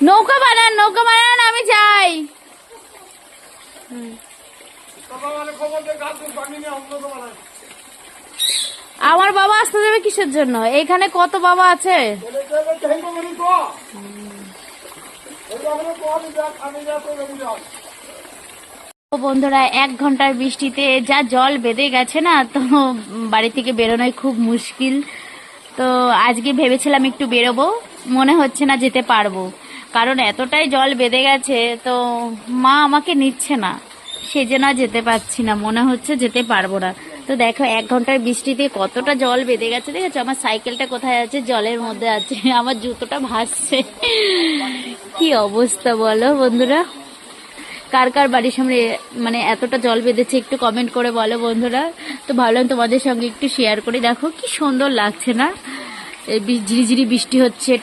নৌকা বানান আমি যাই। আমার বাবা আসতে দেবে কিসের জন্য? এখানে কত বাবা আছে। বন্ধুরা, 1 ঘন্টার বৃষ্টিতে যা জল বেঁধে গেছে না, তো বাড়ি থেকে বেরোনোই খুব মুশকিল। তো আজকে ভেবেছিলাম একটু বেরোবো, মনে হচ্ছে না যেতে পারবো, কারণ এতটাই জল বেঁধে গেছে। তো মা আমাকে নিচ্ছে না, সেজন্য যেতে পারছি না, মনে হচ্ছে যেতে পারবো না। তো দেখো 1 ঘন্টার বৃষ্টিতে কতটা জল বেঁধে গেছে, দেখেছো? আমার সাইকেলটা কোথায় আছে? জলের মধ্যে আছে, আমার জুতোটা ভাসছে। কি অবস্থা বলো বন্ধুরা? কার কার বাড়ির সামনে মানে এতটা জল বেঁধেছে একটু কমেন্ট করে বলো বন্ধুরা। তো ভাবলাম তোমাদের সঙ্গে একটু শেয়ার করি। দেখো কি সুন্দর লাগছে না? ঝিরিঝিরি বৃষ্টি হচ্ছে,